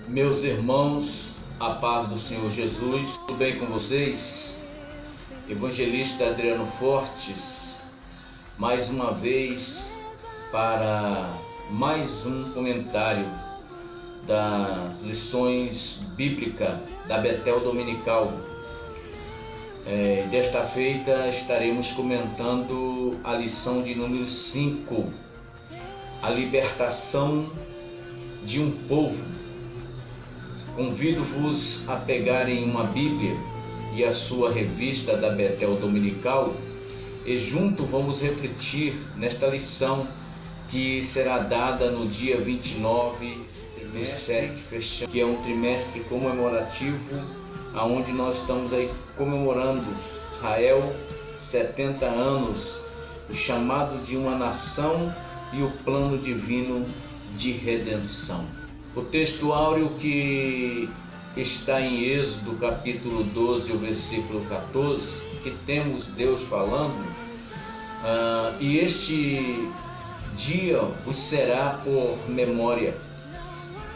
Meus irmãos, a paz do Senhor Jesus, tudo bem com vocês? Evangelista Adriano Fortes, mais uma vez para mais um comentário das lições bíblicas da Betel Dominical. Desta feita estaremos comentando a lição de número 5, a libertação de um povo. Convido-vos a pegarem uma Bíblia e a sua revista da Betel Dominical e junto vamos refletir nesta lição que será dada no dia 29 do 7, fechando, que é um trimestre comemorativo, onde nós estamos aí comemorando Israel, 70 anos, o chamado de uma nação e o plano divino de redenção. O texto áureo que está em Êxodo capítulo 12, o versículo 14, que temos Deus falando, e este dia vos será por memória,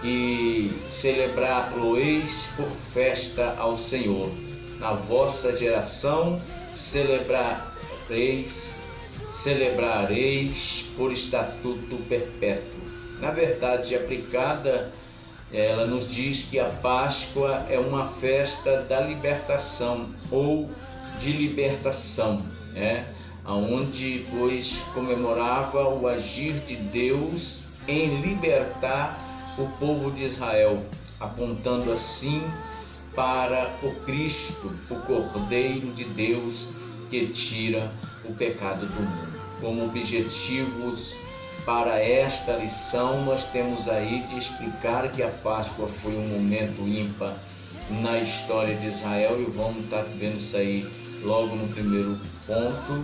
e celebrar-lo-eis por festa ao Senhor. Na vossa geração celebrareis por estatuto perpétuo. Na verdade aplicada, ela nos diz que a Páscoa é uma festa da libertação ou de libertação, onde pois comemorava o agir de Deus em libertar o povo de Israel, apontando assim para o Cristo, o Cordeiro de Deus que tira o pecado do mundo. Como objetivos para esta lição, nós temos aí de explicar que a Páscoa foi um momento ímpar na história de Israel, e vamos estar vendo isso aí logo no primeiro ponto.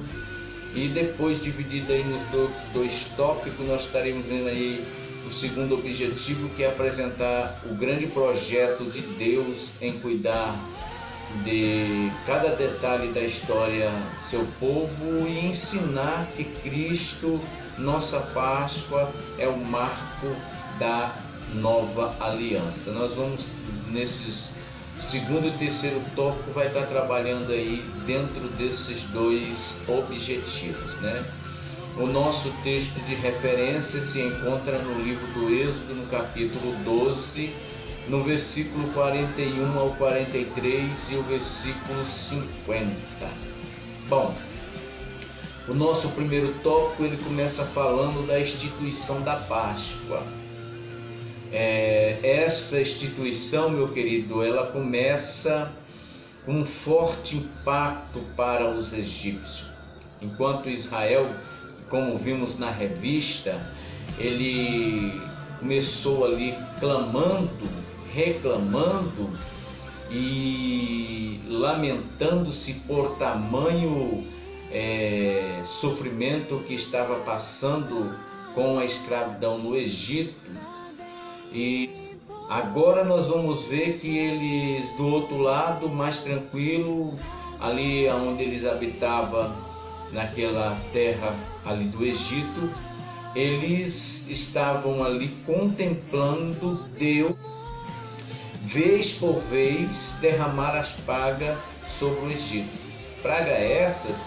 E depois, dividido aí nos outros dois tópicos, nós estaremos vendo aí o segundo objetivo, que é apresentar o grande projeto de Deus em cuidar de cada detalhe da história do seu povo e ensinar que Cristo, nossa Páscoa, é o marco da nova aliança. Nós vamos, nesses segundo e terceiro tópico, vai estar trabalhando aí dentro desses dois objetivos, O nosso texto de referência se encontra no livro do Êxodo, no capítulo 12, no versículo 41 ao 43 e o versículo 50. Bom, o nosso primeiro tópico, ele começa falando da instituição da Páscoa. Essa instituição, meu querido, ela começa com um forte impacto para os egípcios. Enquanto Israel, como vimos na revista, ele começou ali clamando, reclamando e lamentando-se por tamanho sofrimento que estava passando com a escravidão no Egito. E agora nós vamos ver que eles, do outro lado, mais tranquilo, ali onde eles habitavam, naquela terra ali do Egito, eles estavam ali contemplando Deus, vez por vez, derramar as pragas sobre o Egito. Praga essas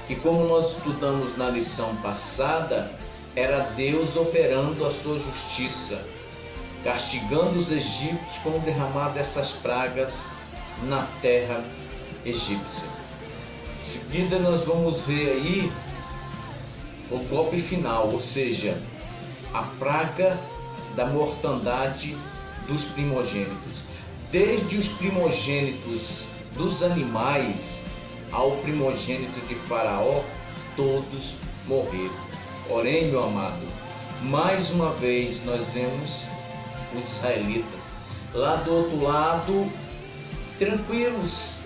que, como nós estudamos na lição passada, era Deus operando a sua justiça, castigando os egípcios com o derramar dessas pragas na terra egípcia. Em seguida nós vamos ver aí o golpe final, ou seja, a praga da mortandade dos primogênitos. Desde os primogênitos dos animais ao primogênito de Faraó, todos morreram. Porém, meu amado, mais uma vez nós vemos os israelitas lá do outro lado, tranquilos,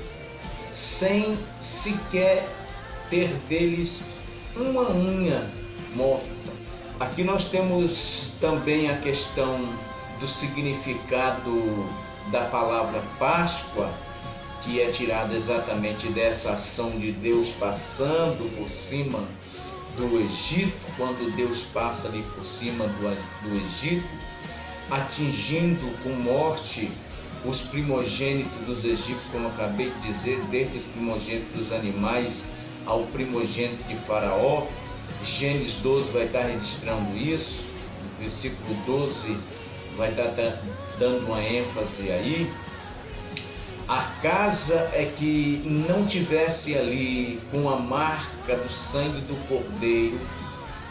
sem sequer ter deles uma unha morta. Aqui nós temos também a questão do significado da palavra Páscoa, que é tirada exatamente dessa ação de Deus passando por cima do Egito, quando Deus passa ali por cima do Egito, atingindo com morte os primogênitos dos egípcios, como eu acabei de dizer, desde os primogênitos dos animais ao primogênito de Faraó. Gênesis 12 vai estar registrando isso, o versículo 12 vai estar dando uma ênfase aí. A casa é que não tivesse ali com a marca do sangue do cordeiro,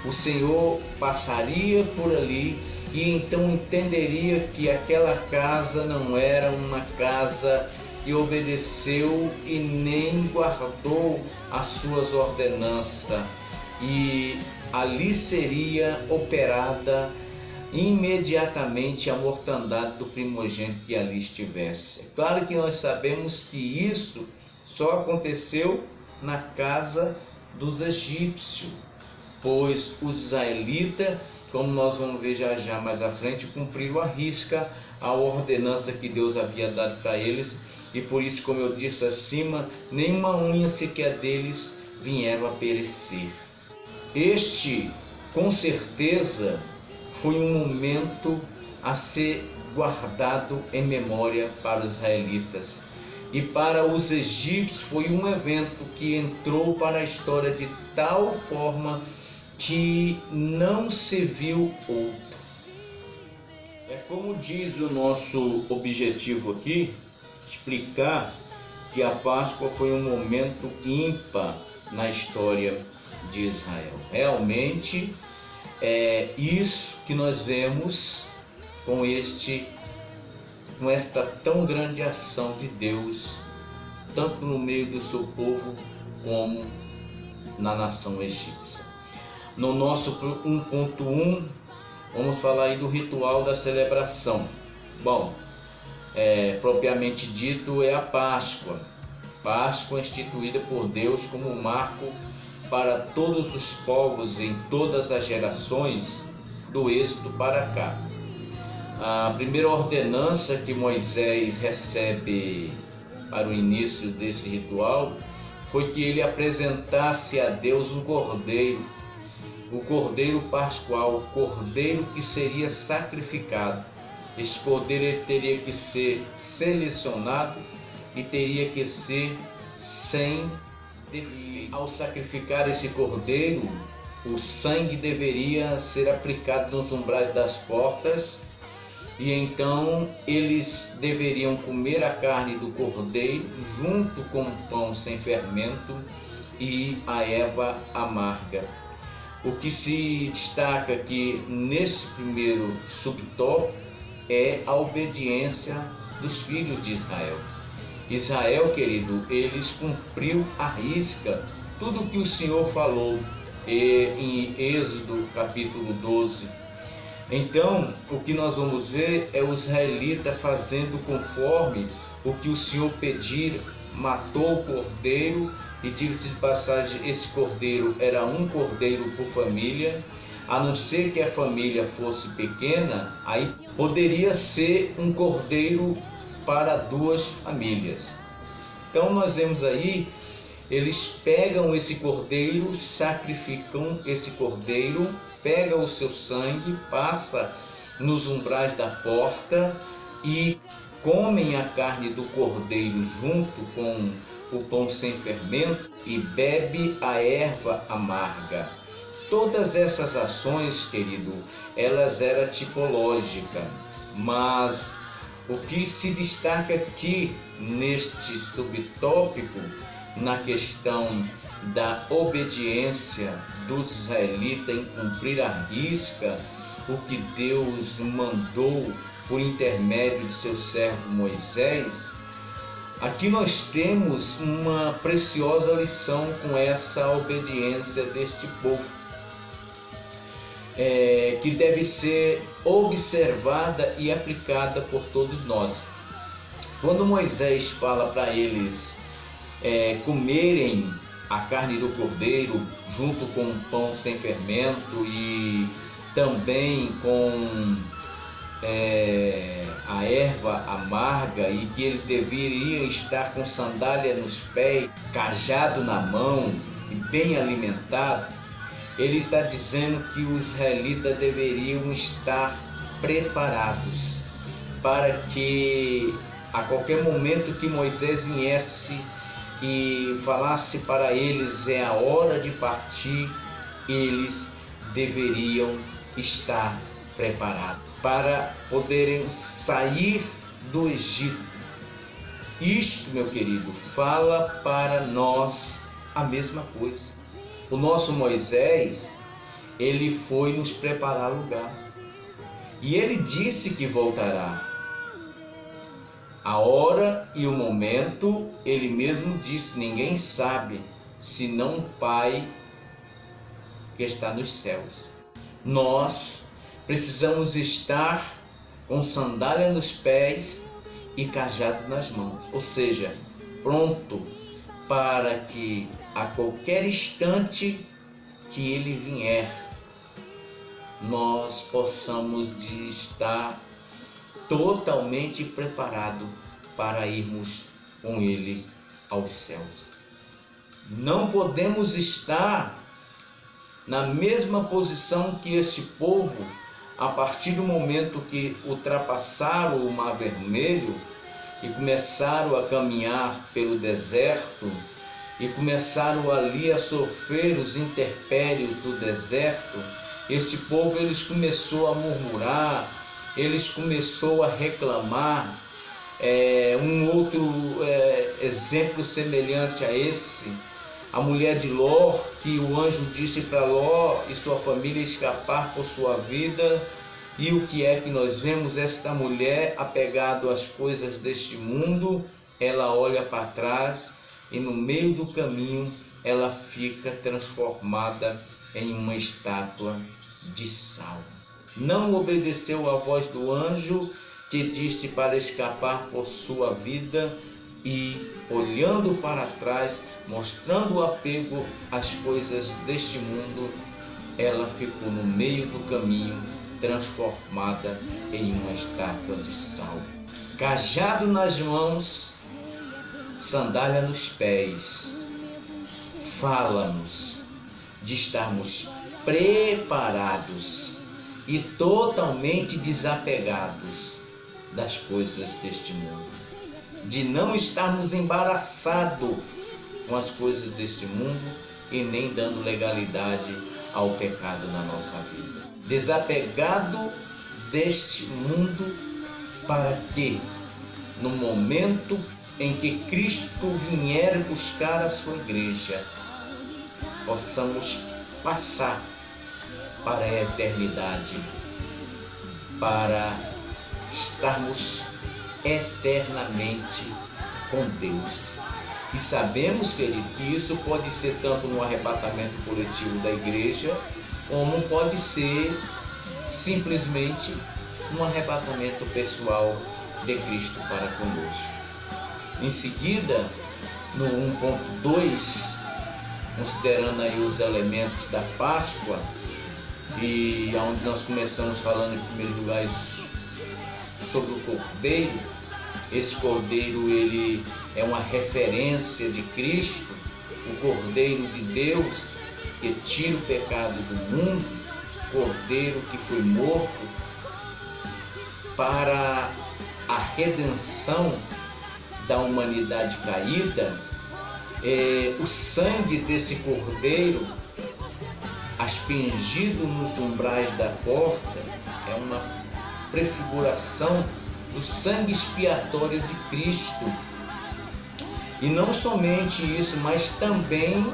o Senhor passaria por ali e então entenderia que aquela casa não era uma casa que obedeceu e nem guardou as suas ordenanças, e ali seria operada imediatamente a mortandade do primogênito que ali estivesse. É claro que nós sabemos que isso só aconteceu na casa dos egípcios, pois os israelitas, como nós vamos ver já mais à frente, cumpriram à risca a ordenança que Deus havia dado para eles, e por isso, como eu disse acima, nenhuma unha sequer deles vieram a perecer. Este, com certeza, foi um momento a ser guardado em memória para os israelitas. E para os egípcios foi um evento que entrou para a história de tal forma que não se viu outro. É como diz o nosso objetivo aqui, explicar que a Páscoa foi um momento ímpar na história de Israel. Realmente é isso que nós vemos com esta tão grande ação de Deus, tanto no meio do seu povo como na nação egípcia. No nosso 1.1, vamos falar aí do ritual da celebração. Bom, propriamente dito é a Páscoa. Páscoa instituída por Deus como marco para todos os povos em todas as gerações do Êxodo para cá. A primeira ordenança que Moisés recebe para o início desse ritual foi que ele apresentasse a Deus um cordeiro, o cordeiro pascual, o cordeiro que seria sacrificado. Esse cordeiro ele teria que ser selecionado e teria que ser sem defeito. Ao sacrificar esse cordeiro, o sangue deveria ser aplicado nos umbrais das portas, e então eles deveriam comer a carne do cordeiro junto com o pão sem fermento e a erva amarga. O que se destaca aqui nesse primeiro subtópico é a obediência dos filhos de Israel. Israel, querido, eles cumpriu à risca tudo o que o Senhor falou em Êxodo capítulo 12. Então, o que nós vamos ver é os israelitas fazendo conforme o que o Senhor pedira, matou o cordeiro, e diga-se de passagem, esse cordeiro era um cordeiro por família, a não ser que a família fosse pequena, aí poderia ser um cordeiro para duas famílias. Então nós vemos aí, eles pegam esse cordeiro, sacrificam esse cordeiro, pegam o seu sangue, passa nos umbrais da porta e comem a carne do cordeiro junto com o pão sem fermento e bebe a erva amarga. Todas essas ações, querido, elas eram tipológicas, mas o que se destaca aqui neste subtópico, na questão da obediência dos israelitas em cumprir à risca o que Deus mandou por intermédio de seu servo Moisés, aqui nós temos uma preciosa lição com essa obediência deste povo, que deve ser observada e aplicada por todos nós. Quando Moisés fala para eles comerem a carne do cordeiro junto com o pão sem fermento e também com a erva amarga, e que eles deveriam estar com sandália nos pés, cajado na mão e bem alimentado, ele está dizendo que os israelitas deveriam estar preparados, para que a qualquer momento que Moisés viesse e falasse para eles é a hora de partir, eles deveriam estar preparados para poderem sair do Egito. Isto, meu querido, fala para nós a mesma coisa. O nosso Moisés, ele foi nos preparar lugar. E ele disse que voltará. A hora e o momento, ele mesmo disse, ninguém sabe, senão o Pai que está nos céus. Nós precisamos estar com sandália nos pés e cajado nas mãos, ou seja, pronto para que a qualquer instante que ele vier, nós possamos estar totalmente preparado para irmos com ele aos céus. Não podemos estar na mesma posição que este povo a partir do momento que ultrapassaram o Mar Vermelho e começaram a caminhar pelo deserto e começaram ali a sofrer os intempéries do deserto. Este povo, eles começou a murmurar, eles começou a reclamar. Um outro exemplo semelhante a esse, a mulher de Ló, que o anjo disse para Ló e sua família escapar por sua vida. E o que é que nós vemos? Esta mulher apegada às coisas deste mundo, ela olha para trás e no meio do caminho ela fica transformada em uma estátua de sal. Não obedeceu à voz do anjo que disse para escapar por sua vida e, olhando para trás, mostrando o apego às coisas deste mundo, ela ficou no meio do caminho transformada em uma estátua de sal. Cajado nas mãos, sandália nos pés, fala-nos de estarmos preparados e totalmente desapegados das coisas deste mundo, de não estarmos embaraçados com as coisas deste mundo e nem dando legalidade ao pecado na nossa vida. Desapegado deste mundo para que, no momento em que Cristo vier buscar a sua igreja, possamos passar para a eternidade, para estarmos eternamente com Deus. E sabemos, querido, que isso pode ser tanto no arrebatamento coletivo da igreja, como pode ser simplesmente um arrebatamento pessoal de Cristo para conosco. Em seguida, no 1.2, considerando aí os elementos da Páscoa, e onde nós começamos falando em primeiro lugar sobre o Cordeiro. Esse Cordeiro, ele é uma referência de Cristo, o Cordeiro de Deus que tira o pecado do mundo, Cordeiro que foi morto para a redenção da humanidade caída. O sangue desse Cordeiro, aspergido nos umbrais da porta, é uma prefiguração do sangue expiatório de Cristo. E não somente isso, mas também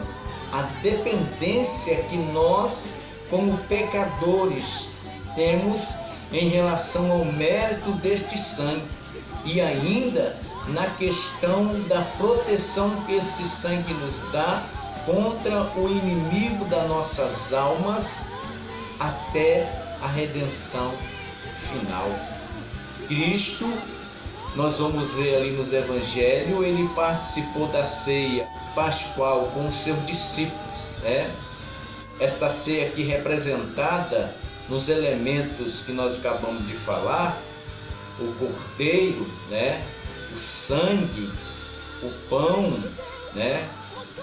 a dependência que nós, como pecadores, temos em relação ao mérito deste sangue, e ainda na questão da proteção que esse sangue nos dá contra o inimigo das nossas almas até a redenção final. Cristo, nós vamos ver ali nos evangelhos, ele participou da ceia pascual com os seus discípulos, Esta ceia aqui representada nos elementos que nós acabamos de falar, o cordeiro, o sangue, o pão,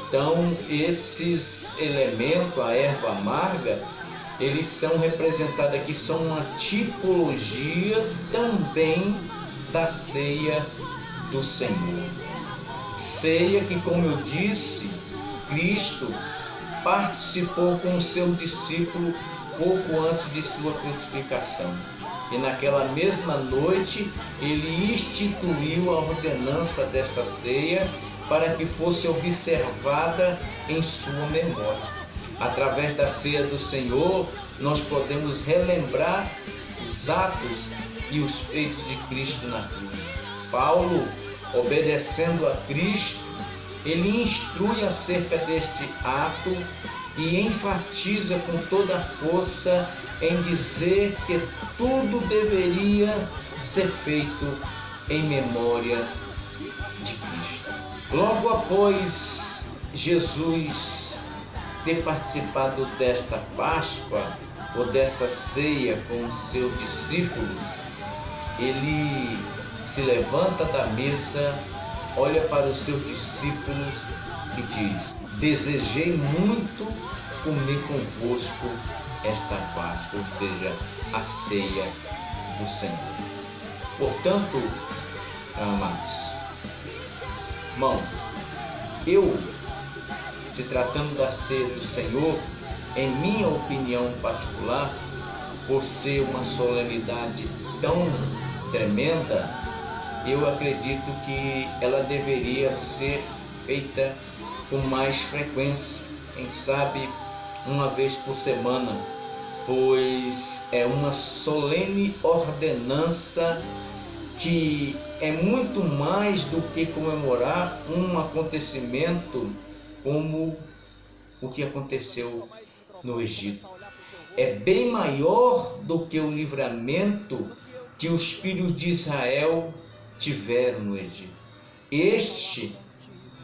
Então, esses elementos, a erva amarga, eles são representados aqui, são uma tipologia também da ceia do Senhor. Ceia que, como eu disse, Cristo participou com o seu discípulo pouco antes de sua crucificação. E naquela mesma noite ele instituiu a ordenança desta ceia para que fosse observada em sua memória. Através da ceia do Senhor, nós podemos relembrar os atos e os feitos de Cristo na cruz. Paulo, obedecendo a Cristo, ele instrui acerca deste ato e enfatiza com toda a força em dizer que tudo deveria ser feito em memória de Cristo. Logo após Jesus ter participado desta Páscoa ou dessa ceia com os seus discípulos, ele se levanta da mesa, olha para os seus discípulos e diz: desejei muito comer convosco esta Páscoa, ou seja, a ceia do Senhor. Portanto, amados irmãos, se tratando da ceia do Senhor, em minha opinião particular, por ser uma solenidade tão tremenda, eu acredito que ela deveria ser feita com mais frequência, quem sabe uma vez por semana, pois é uma solene ordenança que é muito mais do que comemorar um acontecimento como o que aconteceu no Egito. É bem maior do que o livramento que os filhos de Israel tiveram no Egito. Este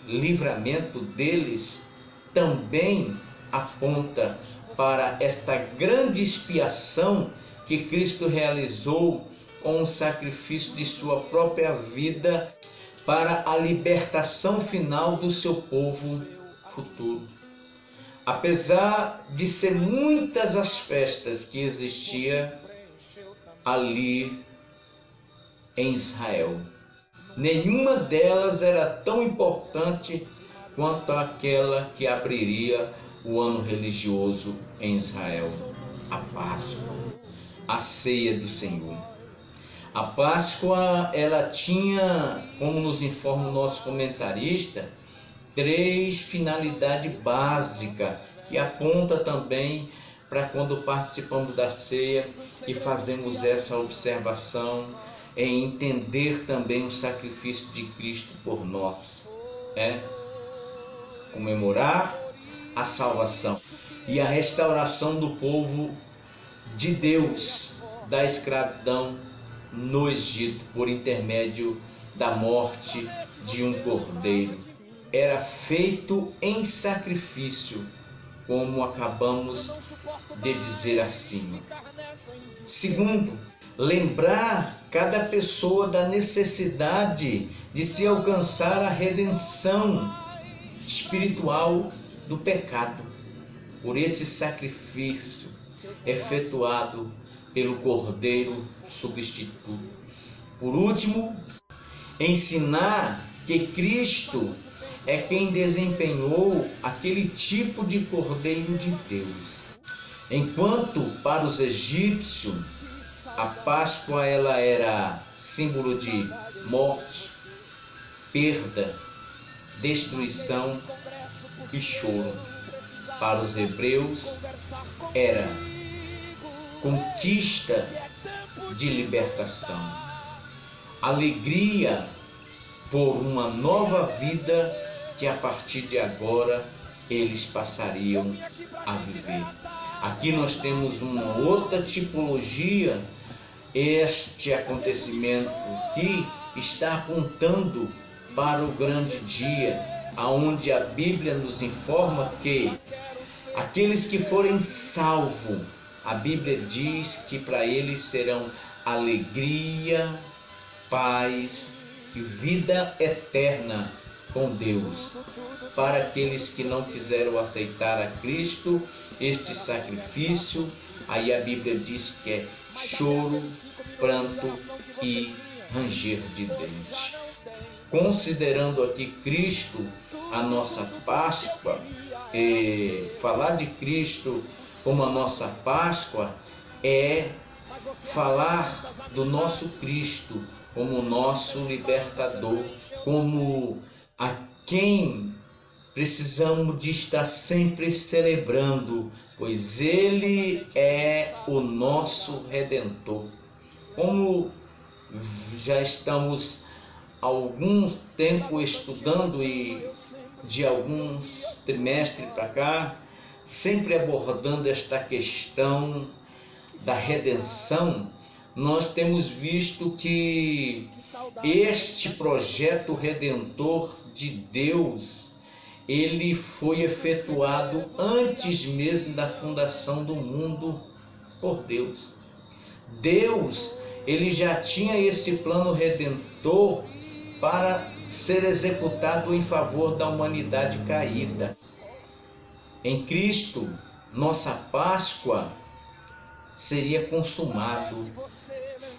livramento deles também aponta para esta grande expiação que Cristo realizou com o sacrifício de sua própria vida para a libertação final do seu povo futuro. Apesar de ser muitas as festas que existiam ali em Israel, nenhuma delas era tão importante quanto aquela que abriria o ano religioso em Israel, a Páscoa, a ceia do Senhor. A Páscoa, ela tinha, como nos informa o nosso comentarista, 3 finalidades básicas, que aponta também para quando participamos da ceia e fazemos essa observação em entender também o sacrifício de Cristo por nós. Comemorar a salvação e a restauração do povo de Deus da escravidão no Egito por intermédio da morte de um cordeiro. Era feito em sacrifício, como acabamos de dizer acima. Segundo, lembrar cada pessoa da necessidade de se alcançar a redenção espiritual do pecado por esse sacrifício efetuado pelo Cordeiro substituto. Por último, ensinar que Cristo é quem desempenhou aquele tipo de Cordeiro de Deus. Enquanto para os egípcios a Páscoa ela era símbolo de morte, perda, destruição e choro, para os hebreus era conquista de libertação, alegria por uma nova vida que a partir de agora eles passariam a viver. Aqui nós temos uma outra tipologia. Este acontecimento aqui está apontando para o grande dia, aonde a Bíblia nos informa que aqueles que forem salvos, a Bíblia diz que para eles serão alegria, paz e vida eterna com Deus. Para aqueles que não quiseram aceitar a Cristo, este sacrifício, aí a Bíblia diz que é choro, pranto e ranger de dente. Considerando aqui Cristo a nossa Páscoa, falar de Cristo como a nossa Páscoa é falar do nosso Cristo como nosso libertador, como a quem precisamos de estar sempre celebrando, pois Ele é o nosso Redentor. Como já estamos há algum tempo estudando e de alguns trimestres para cá, sempre abordando esta questão da redenção, nós temos visto que este projeto redentor de Deus, ele foi efetuado antes mesmo da fundação do mundo por Deus. Deus, ele já tinha esse plano redentor para ser executado em favor da humanidade caída. Em Cristo, nossa Páscoa seria consumado.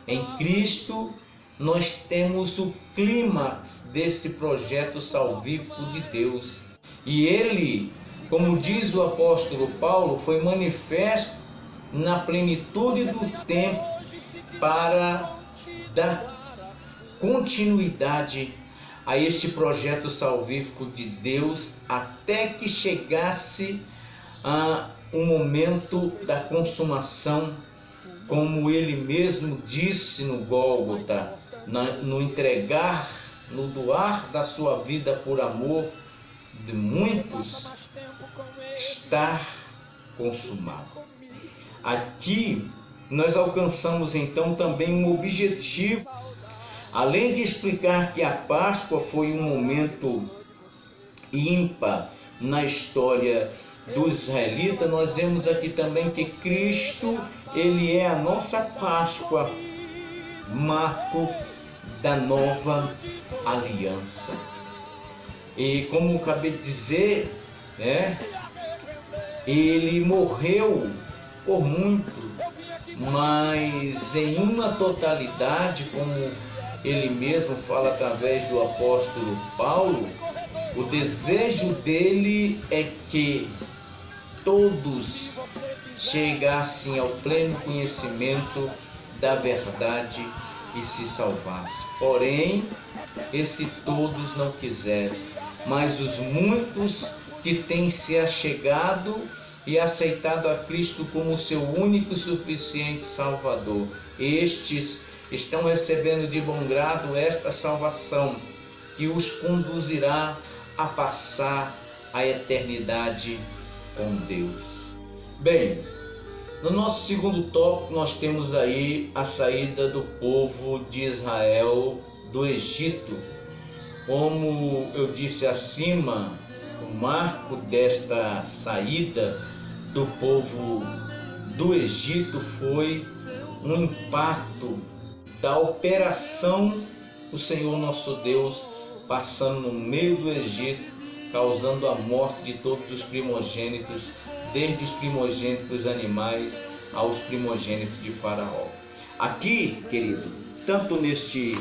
Em Cristo, nós temos o clímax desse projeto salvífico de Deus. E ele, como diz o apóstolo Paulo, foi manifesto na plenitude do tempo para dar continuidade a este projeto salvífico de Deus até que chegasse o momento da consumação, como ele mesmo disse no Gólgota, no entregar, no doar da sua vida por amor de muitos, está consumado. Aqui nós alcançamos então também um objetivo. Além de explicar que a Páscoa foi um momento ímpar na história dos israelitas, nós vemos aqui também que Cristo, ele é a nossa Páscoa, marco da nova aliança. E como acabei de dizer, ele morreu por muito, mas em uma totalidade, como ele mesmo fala através do apóstolo Paulo, o desejo dele é que todos chegassem ao pleno conhecimento da verdade e se salvassem. Porém, esse todos não quiseram, mas os muitos que têm se achegado e aceitado a Cristo como seu único e suficiente Salvador, estes estão recebendo de bom grado esta salvação que os conduzirá a passar a eternidade com Deus. Bem, no nosso segundo tópico nós temos aí a saída do povo de Israel do Egito. Como eu disse acima, o marco desta saída do povo do Egito foi um impacto da operação do Senhor nosso Deus passando no meio do Egito, causando a morte de todos os primogênitos, desde os primogênitos dos animais aos primogênitos de Faraó. Aqui, querido, tanto neste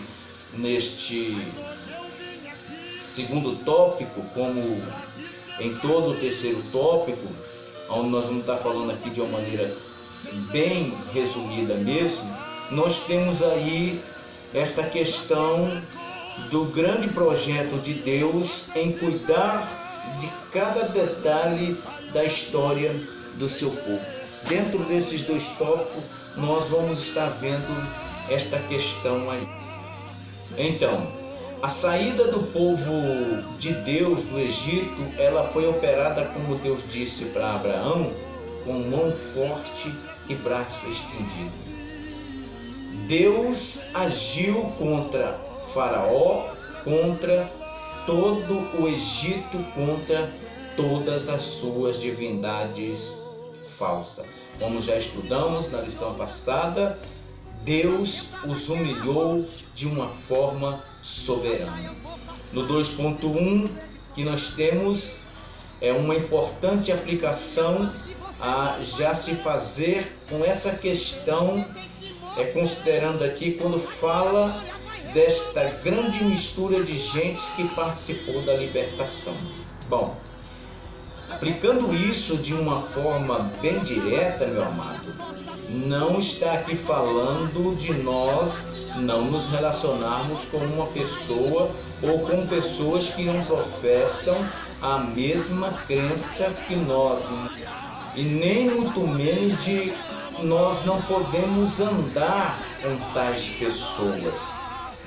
segundo tópico, como em todo o terceiro tópico, onde nós vamos estar falando aqui de uma maneira bem resumida mesmo, nós temos aí esta questão do grande projeto de Deus em cuidar de cada detalhe da história do seu povo. Dentro desses dois tópicos, nós vamos estar vendo esta questão aí. Então, a saída do povo de Deus do Egito, ela foi operada, como Deus disse para Abraão, com mão forte e braço estendido. Deus agiu contra Faraó, contra todo o Egito, contra todas as suas divindades falsas. Como já estudamos na lição passada, Deus os humilhou de uma forma soberana. No 2.1 que nós temos uma importante aplicação a já se fazer com essa questão, considerando aqui quando fala desta grande mistura de gente que participou da libertação. Bom, aplicando isso de uma forma bem direta, meu amado, não está aqui falando de nós não nos relacionarmos com uma pessoa ou com pessoas que não professam a mesma crença que nós, e nem muito menos de nós não podemos andar com tais pessoas,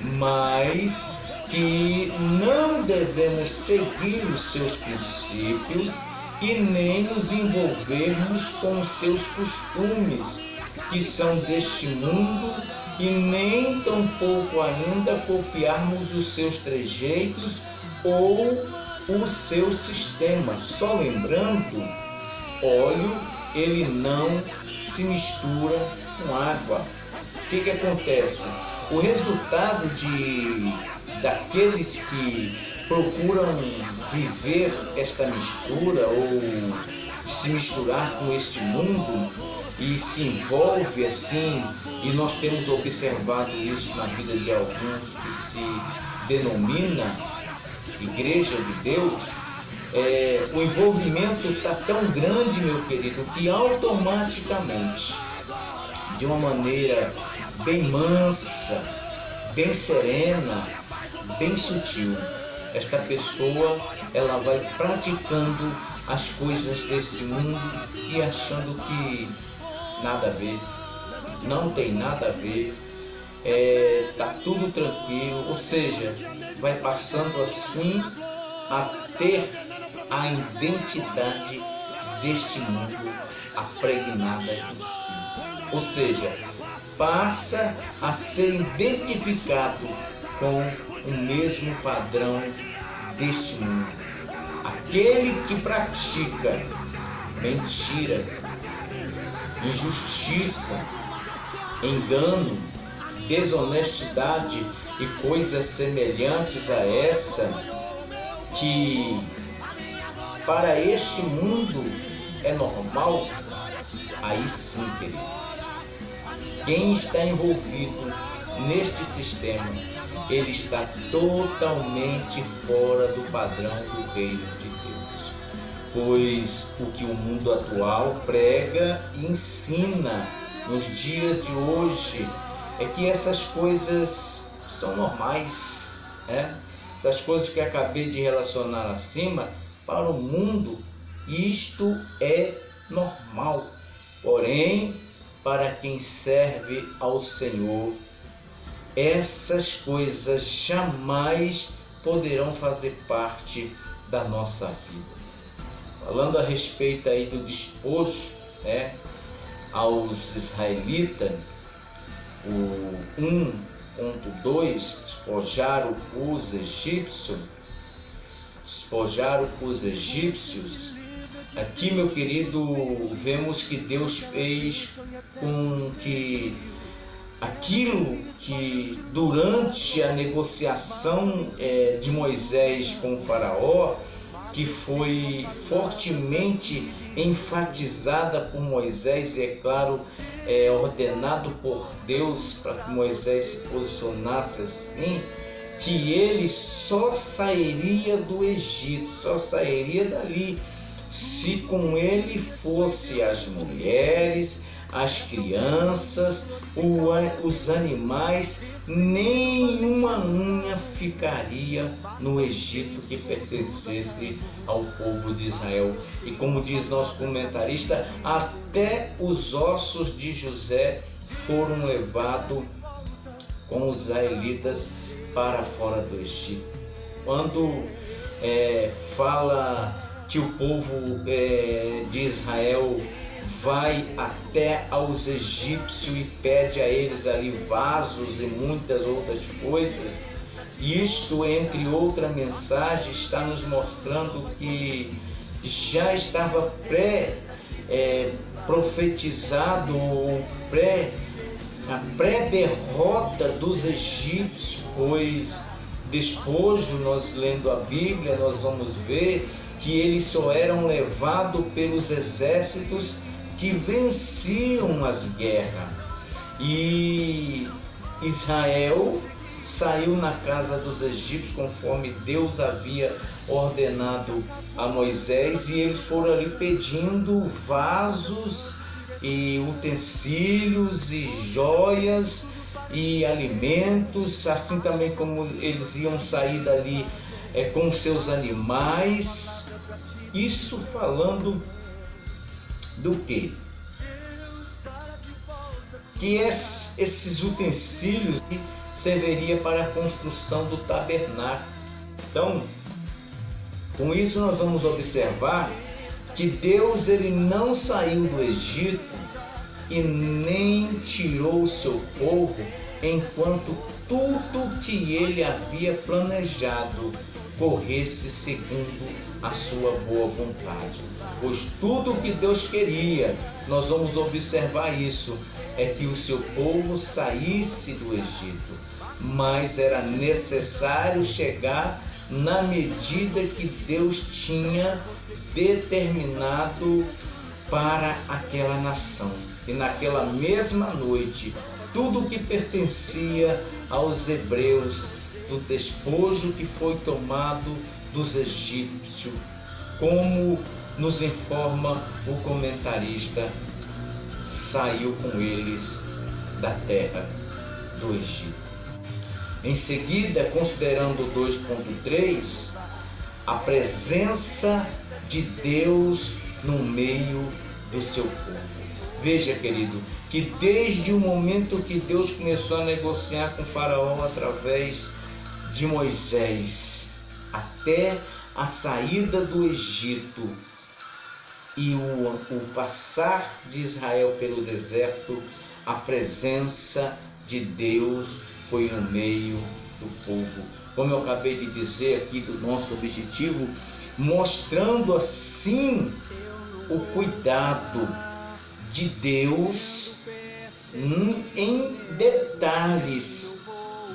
mas que não devemos seguir os seus princípios e nem nos envolvermos com os seus costumes, que são deste mundo, e nem tampouco ainda copiarmos os seus trejeitos ou o seu sistema. Só lembrando, óleo ele não se mistura com água. O que acontece? O resultado daqueles que procuram viver esta mistura ou se misturar com este mundo e se envolve assim, e nós temos observado isso na vida de alguns que se denomina Igreja de Deus, o envolvimento está tão grande, meu querido, que automaticamente, de uma maneira bem mansa, bem serena, bem sutil, esta pessoa ela vai praticando as coisas desse mundo e achando que nada a ver, não tem nada a ver, tá tudo tranquilo, ou seja, vai passando assim a ter a identidade deste mundo impregnada em si, ou seja, passa a ser identificado com o mesmo padrão deste mundo. Aquele que pratica mentira, injustiça, engano, desonestidade e coisas semelhantes a essa, que para este mundo é normal, aí sim, querido, quem está envolvido neste sistema, ele está totalmente fora do padrão do reino de Deus, pois o que o mundo atual prega e ensina nos dias de hoje é que essas coisas são normais, essas coisas que acabei de relacionar acima, para o mundo isto é normal, porém para quem serve ao Senhor, essas coisas jamais poderão fazer parte da nossa vida. Falando a respeito aí do despojo, aos israelitas, o 1.2, despojaram os egípcios. Aqui, meu querido, vemos que Deus fez com que aquilo que durante a negociação de Moisés com o faraó, que foi fortemente enfatizada por Moisés e, é claro, ordenado por Deus para que Moisés se posicionasse assim, que ele só sairia do Egito, só sairia dali, se com ele fosse as mulheres, as crianças, os animais, nenhuma unha ficaria no Egito que pertencesse ao povo de Israel. E como diz nosso comentarista, até os ossos de José foram levados com os israelitas para fora do Egito. Quando fala que o povo de Israel vai até aos egípcios e pede a eles ali vasos e muitas outras coisas, isto, entre outra mensagem, está nos mostrando que já estava pré-profetizado ou a pré-derrota dos egípcios, pois despojo, nós lendo a Bíblia, nós vamos ver que eles só eram levados pelos exércitos que venciam as guerras. E Israel saiu na casa dos egípcios conforme Deus havia ordenado a Moisés, e eles foram ali pedindo vasos e utensílios e joias e alimentos, assim também como eles iam sair dali com seus animais. Isso falando do quê? Que esses utensílios serviria para a construção do tabernáculo. Então, com isso nós vamos observar que Deus ele não saiu do Egito e nem tirou o seu povo enquanto tudo que ele havia planejado corresse segundo a sua boa vontade. Pois tudo que Deus queria, nós vamos observar isso, é que o seu povo saísse do Egito, mas era necessário chegar na medida que Deus tinha determinado para aquela nação. E naquela mesma noite, tudo que pertencia aos hebreus, do despojo que foi tomado dos egípcios, como nos informa o comentarista, saiu com eles da terra do Egito. Em seguida, considerando 2.3, a presença de Deus no meio do seu povo. Veja, querido, que desde o momento que Deus começou a negociar com Faraó através de Moisés, até a saída do Egito e o passar de Israel pelo deserto, a presença de Deus foi no meio do povo. Como eu acabei de dizer aqui do nosso objetivo, mostrando assim o cuidado de Deus em detalhes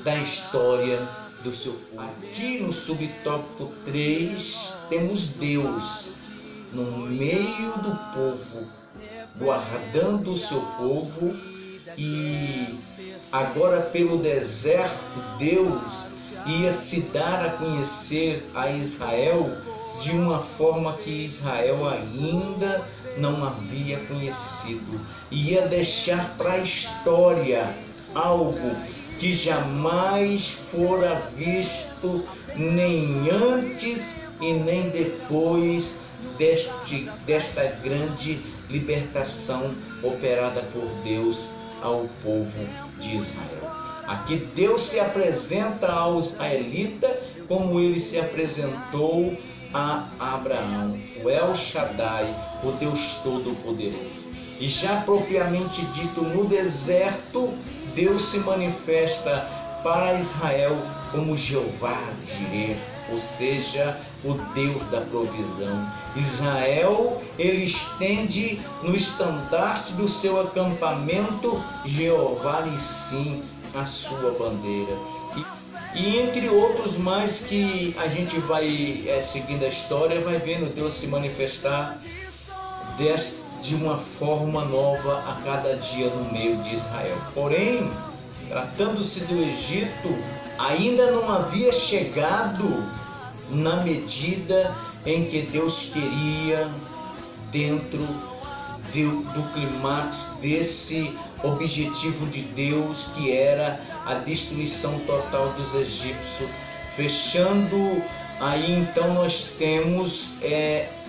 da história do seu povo. Aqui no subtópico 3 temos Deus no meio do povo, guardando o seu povo, e agora pelo deserto Deus ia se dar a conhecer a Israel de uma forma que Israel ainda não havia conhecido. Ia deixar para a história algo que jamais fora visto, nem antes e nem depois desta grande libertação operada por Deus ao povo de Israel. Aqui Deus se apresenta ao israelita como ele se apresentou a Abraão, o El Shaddai, o Deus Todo-Poderoso. E já propriamente dito no deserto, Deus se manifesta para Israel como Jeová Jireh, ou seja, o Deus da provisão. Israel, ele estende no estandarte do seu acampamento Jeová Nissim, a sua bandeira. E entre outros mais que a gente vai seguindo a história, vai vendo Deus se manifestar de uma forma nova a cada dia no meio de Israel. Porém, tratando-se do Egito, ainda não havia chegado na medida em que Deus queria, dentro do clímax desse objetivo de Deus, que era a destruição total dos egípcios. Fechando aí, então nós temos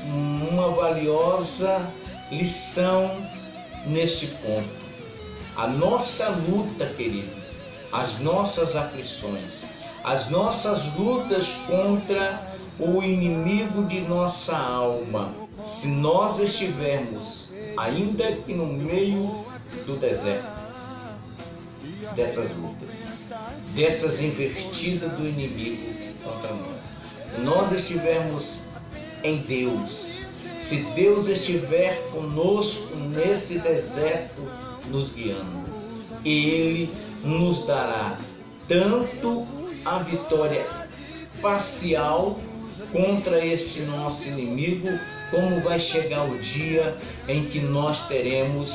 uma valiosa lição neste ponto. A nossa luta, querido, as nossas aflições, as nossas lutas contra o inimigo de nossa alma, se nós estivermos ainda que no meio do deserto, dessas lutas, dessas investidas do inimigo contra nós, se nós estivermos em Deus, se Deus estiver conosco nesse deserto, nos guiando, Ele nos dará tanto a vitória parcial contra este nosso inimigo, como vai chegar o dia em que nós teremos,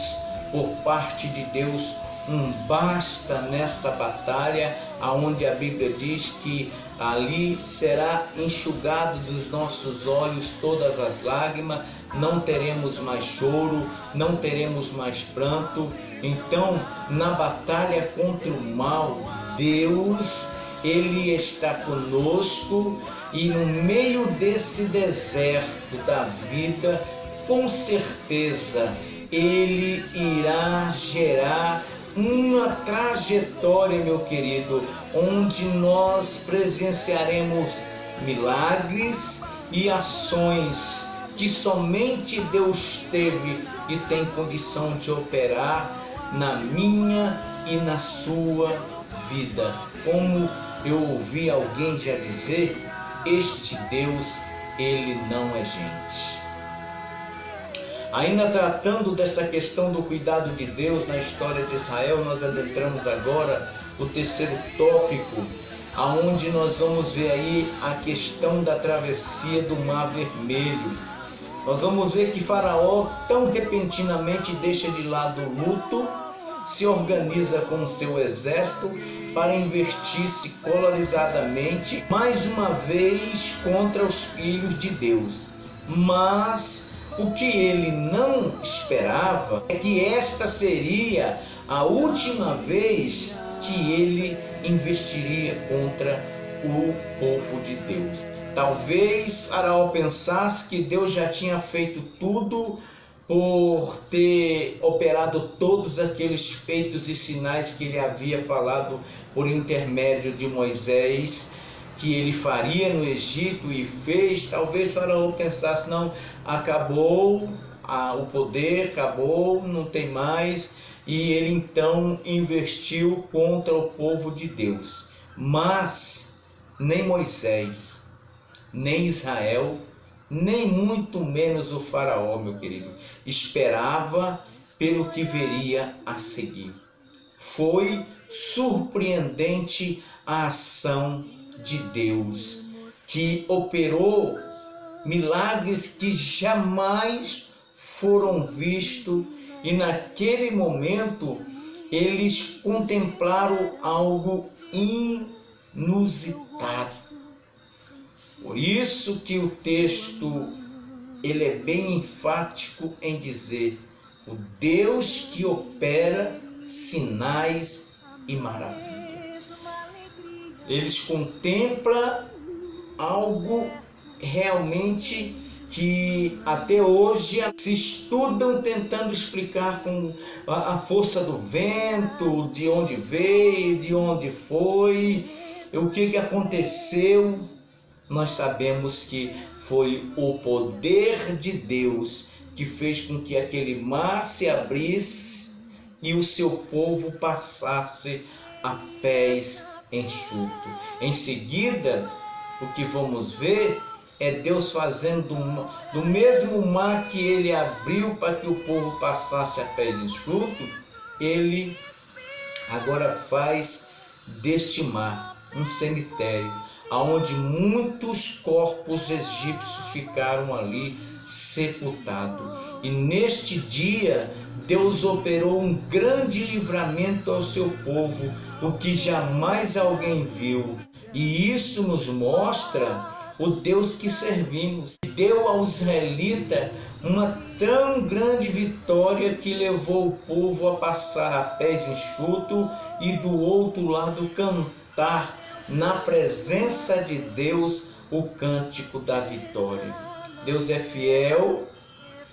por parte de Deus, um basta nesta batalha, aonde a Bíblia diz que ali será enxugado dos nossos olhos todas as lágrimas, não teremos mais choro, não teremos mais pranto. Então, na batalha contra o mal, Deus, Ele está conosco, e no meio desse deserto da vida, com certeza, Ele irá gerar uma trajetória, meu querido, onde nós presenciaremos milagres e ações que somente Deus teve e tem condição de operar na minha e na sua vida. Como eu ouvi alguém já dizer, este Deus, Ele não é gente. Ainda tratando dessa questão do cuidado de Deus na história de Israel, nós adentramos agora o terceiro tópico, aonde nós vamos ver aí a questão da travessia do Mar Vermelho. Nós vamos ver que Faraó tão repentinamente deixa de lado o luto, se organiza com o seu exército para investir-se colorizadamente mais uma vez contra os filhos de Deus. Mas o que ele não esperava é que esta seria a última vez que ele investiria contra o povo de Deus. Talvez Faraó pensasse que Deus já tinha feito tudo por ter operado todos aqueles feitos e sinais que ele havia falado por intermédio de Moisés, que ele faria no Egito e fez. Talvez Faraó pensasse, não, acabou o poder, acabou, não tem mais, e ele então investiu contra o povo de Deus. Mas nem Moisés, nem Israel, nem muito menos o Faraó, meu querido, esperava pelo que veria a seguir. Foi surpreendente a ação de Deus, que operou milagres que jamais foram vistos, e naquele momento eles contemplaram algo inusitado. Por isso que o texto ele é bem enfático em dizer: o Deus que opera sinais e maravilhas. Eles contemplam algo realmente que até hoje se estudam tentando explicar com a força do vento, de onde veio, de onde foi, o que aconteceu. Nós sabemos que foi o poder de Deus que fez com que aquele mar se abrisse e o seu povo passasse a pés enxutos. Em seguida, o que vamos ver é Deus fazendo do mesmo mar que ele abriu para que o povo passasse a pés enxutos, ele agora faz deste mar um cemitério, aonde muitos corpos egípcios ficaram ali sepultados. E neste dia Deus operou um grande livramento ao seu povo, o que jamais alguém viu. E isso nos mostra o Deus que servimos. Deu aos israelitas uma tão grande vitória que levou o povo a passar a pés enxutos e do outro lado cantar na presença de Deus o cântico da vitória. Deus é fiel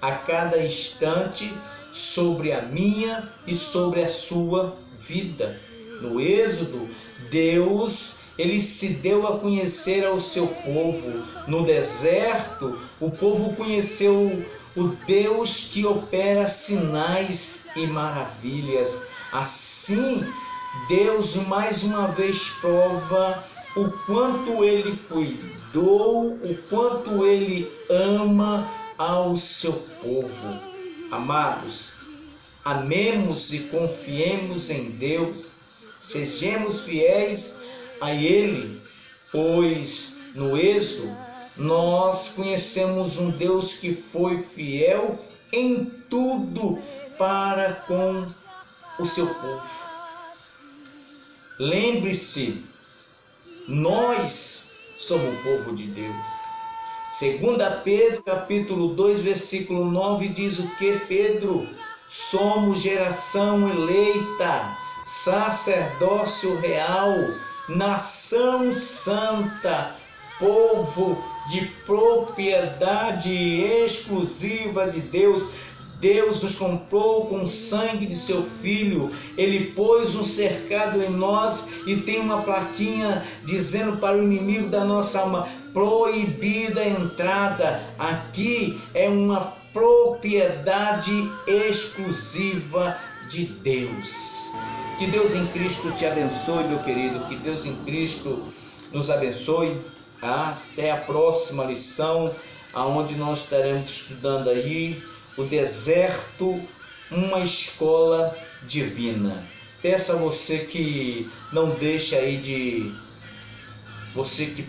a cada instante sobre a minha e sobre a sua vida. No Êxodo, Deus ele se deu a conhecer ao seu povo. No deserto, o povo conheceu o Deus que opera sinais e maravilhas. Assim, Deus mais uma vez prova o quanto Ele cuidou, o quanto Ele ama ao seu povo. Amados, amemos e confiemos em Deus, sejamos fiéis a Ele, pois no Êxodo nós conhecemos um Deus que foi fiel em tudo para com o seu povo. Lembre-se, nós somos o povo de Deus. 2 Pedro, capítulo 2, versículo 9, diz o que, Pedro? Somos geração eleita, sacerdócio real, nação santa, povo de propriedade exclusiva de Deus. Deus nos comprou com o sangue de seu Filho. Ele pôs um cercado em nós e tem uma plaquinha dizendo para o inimigo da nossa alma: proibida a entrada. Aqui é uma propriedade exclusiva de Deus. Que Deus em Cristo te abençoe, meu querido. Que Deus em Cristo nos abençoe. Até a próxima lição, aonde nós estaremos estudando aí o deserto, uma escola divina. Peço a você que não deixe aí de... Você que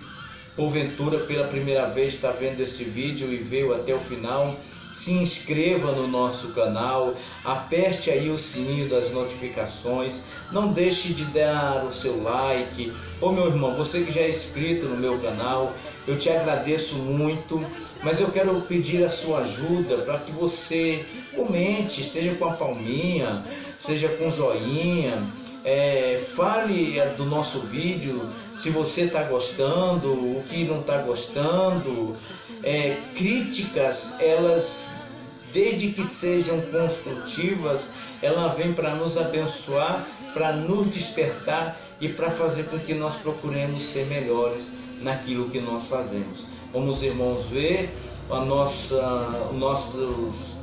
porventura pela primeira vez está vendo esse vídeo e veio até o final, se inscreva no nosso canal, aperte aí o sininho das notificações, não deixe de dar o seu like. Ô meu irmão, você que já é inscrito no meu canal, eu te agradeço muito, mas eu quero pedir a sua ajuda para que você comente, seja com a palminha, seja com joinha, fale do nosso vídeo, se você está gostando, o que não está gostando. Críticas, elas, desde que sejam construtivas, ela vem para nos abençoar, para nos despertar e para fazer com que nós procuremos ser melhores naquilo que nós fazemos. Vamos, irmãos, ver os nossos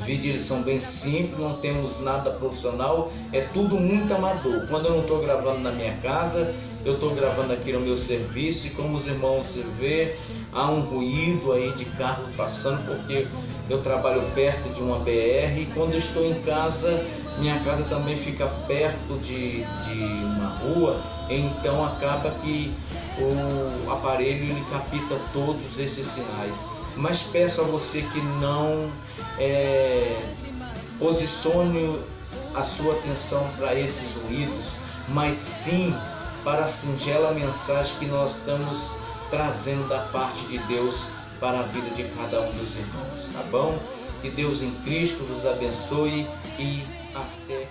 vídeos, eles são bem simples, não temos nada profissional, é tudo muito amador. Quando eu não estou gravando na minha casa, eu estou gravando aqui no meu serviço, e como os irmãos vê, há um ruído aí de carro passando, porque eu trabalho perto de uma BR, e quando eu estou em casa, minha casa também fica perto de uma rua, então acaba que o aparelho ele capta todos esses sinais. Mas peço a você que não posicione a sua atenção para esses ruídos, mas sim para a singela mensagem que nós estamos trazendo da parte de Deus para a vida de cada um dos irmãos, tá bom? Que Deus em Cristo vos abençoe e até